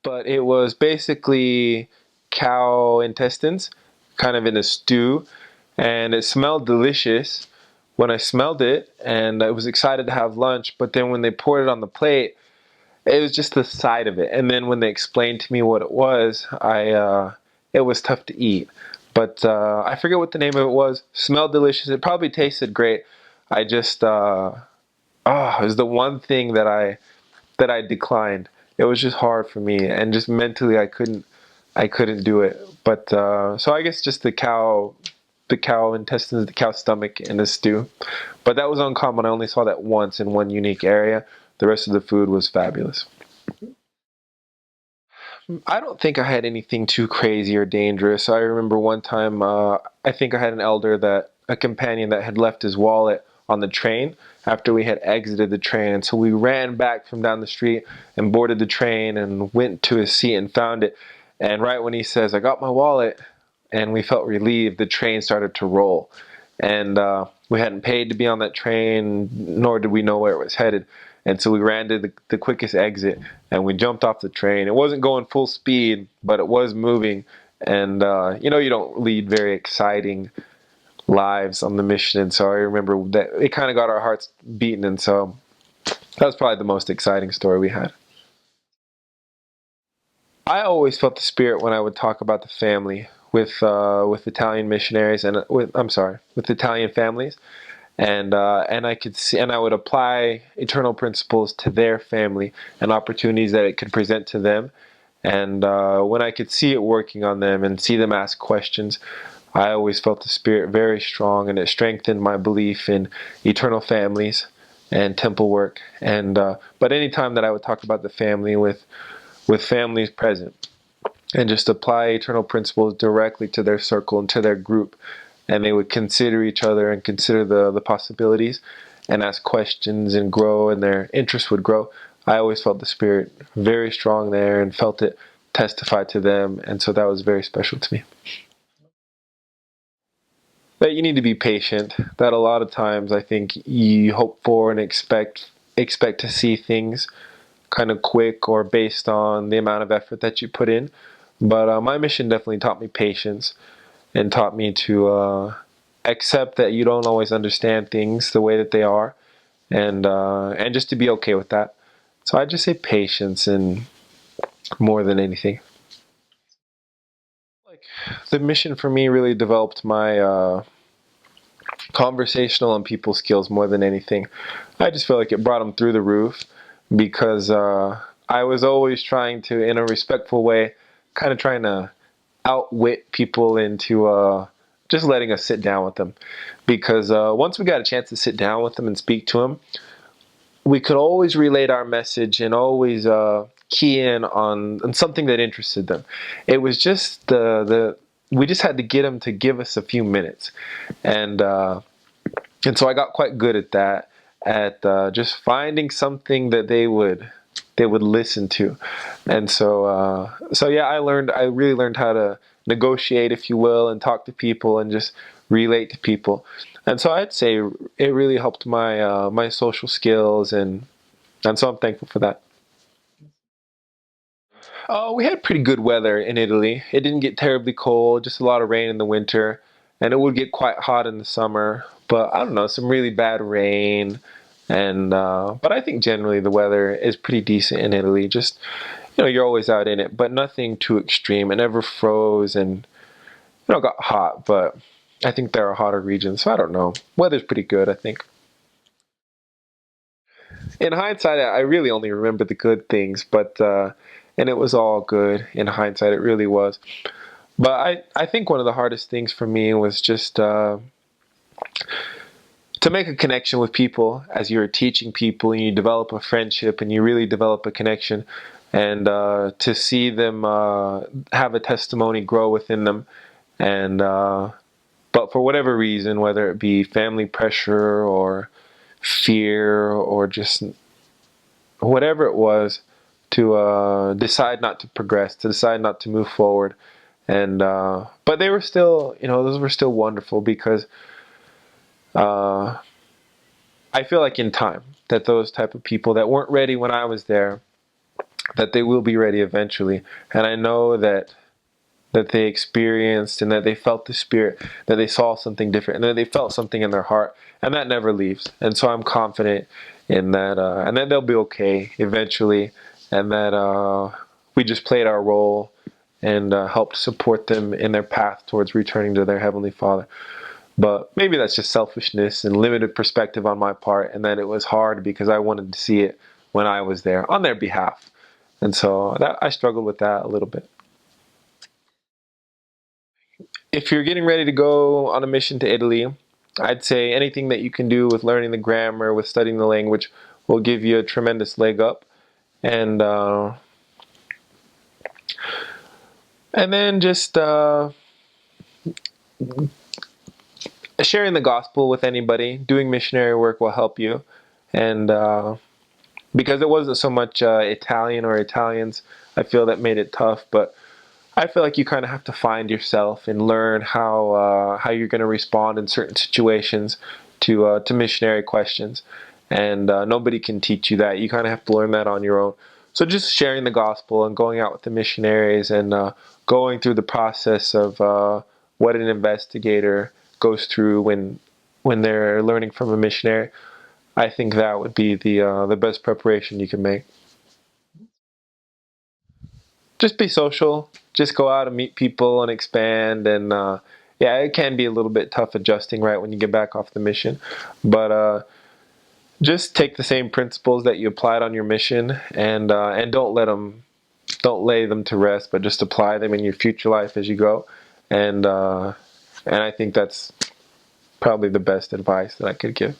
but it was basically cow intestines, kind of in a stew, and it smelled delicious when I smelled it, and I was excited to have lunch. But then when they poured it on the plate, it was just the side of it. And then when they explained to me what it was, it was tough to eat. But I forget what the name of it was. Smelled delicious. It probably tasted great. I just it was the one thing that I declined. It was just hard for me, and just mentally I couldn't do it. But so I guess just the cow intestines, the cow stomach in a stew. But that was uncommon. I only saw that once in one unique area. The rest of the food was fabulous. I don't think I had anything too crazy or dangerous. I remember one time, I think I had a companion that had left his wallet on the train after we had exited the train. And so we ran back from down the street and boarded the train and went to his seat and found it. And right when he says, "I got my wallet," and we felt relieved, the train started to roll. And we hadn't paid to be on that train, nor did we know where it was headed. And so we ran to the quickest exit, and we jumped off the train. It wasn't going full speed, but it was moving. And you don't lead very exciting lives on the mission. And so I remember that it kind of got our hearts beating. And so that was probably the most exciting story we had. I always felt the spirit when I would talk about the family with Italian missionaries and with Italian families, and I could see, and I would apply eternal principles to their family and opportunities that it could present to them. And when I could see it working on them and see them ask questions, I always felt the spirit very strong, and it strengthened my belief in eternal families and temple work. And but anytime that I would talk about the family with families present, and just apply eternal principles directly to their circle and to their group, and they would consider each other and consider the possibilities and ask questions and grow, and their interest would grow. I always felt the spirit very strong there and felt it testify to them, and so that was very special to me. That you need to be patient. That a lot of times I think you hope for and expect to see things kind of quick or based on the amount of effort that you put in. But my mission definitely taught me patience and taught me to accept that you don't always understand things the way that they are, and just to be okay with that. So I just say patience and more than anything. Like the mission for me really developed my conversational and people skills more than anything. I just feel like it brought them through the roof because I was always trying to, in a respectful way, kind of trying to outwit people into just letting us sit down with them. Because once we got a chance to sit down with them and speak to them, we could always relate our message and always key in on something that interested them. It was just the we just had to get them to give us a few minutes, and and so I got quite good at that, at just finding something that they would listen to. And so yeah, I really learned how to negotiate, if you will, and talk to people and just relate to people. And so I'd say it really helped my social skills, and so I'm thankful for that. We had pretty good weather in Italy. It didn't get terribly cold, just a lot of rain in the winter, and it would get quite hot in the summer. But I don't know, some really bad rain, and but I think generally the weather is pretty decent in Italy. Just you're always out in it, but nothing too extreme. It never froze, and got hot, but I think there are hotter regions, so I don't know. Weather's pretty good, I think. In hindsight, I really only remember the good things, but and it was all good in hindsight. It really was. But I think one of the hardest things for me was just to make a connection with people as you're teaching people, and you develop a friendship and you really develop a connection, and to see them have a testimony grow within them, and but for whatever reason, whether it be family pressure or fear or just whatever it was, to decide not to progress, to decide not to move forward. And but they were still, those were still wonderful because uh, I feel like in time that those type of people that weren't ready when I was there that they will be ready eventually. And I know that they experienced and that they felt the Spirit, that they saw something different, and that they felt something in their heart, and that never leaves. And so I'm confident in that, and that they'll be okay eventually, and that we just played our role and helped support them in their path towards returning to their Heavenly Father. But maybe that's just selfishness and limited perspective on my part, and that it was hard because I wanted to see it when I was there on their behalf. And so I struggled with that a little bit. If you're getting ready to go on a mission to Italy, I'd say anything that you can do with learning the grammar, with studying the language, will give you a tremendous leg up. And then just sharing the gospel with anybody, doing missionary work will help you. And because it wasn't so much Italian or Italians, I feel that made it tough. But I feel like you kind of have to find yourself and learn how you're going to respond in certain situations to missionary questions, and nobody can teach you that. You kind of have to learn that on your own. So just sharing the gospel and going out with the missionaries and going through the process of what an investigator goes through when they're learning from a missionary. I think that would be the best preparation you can make. Just be social. Just go out and meet people and expand. And yeah, it can be a little bit tough adjusting right when you get back off the mission. But just take the same principles that you applied on your mission, and don't lay them to rest, but just apply them in your future life as you go. And I think that's probably the best advice that I could give.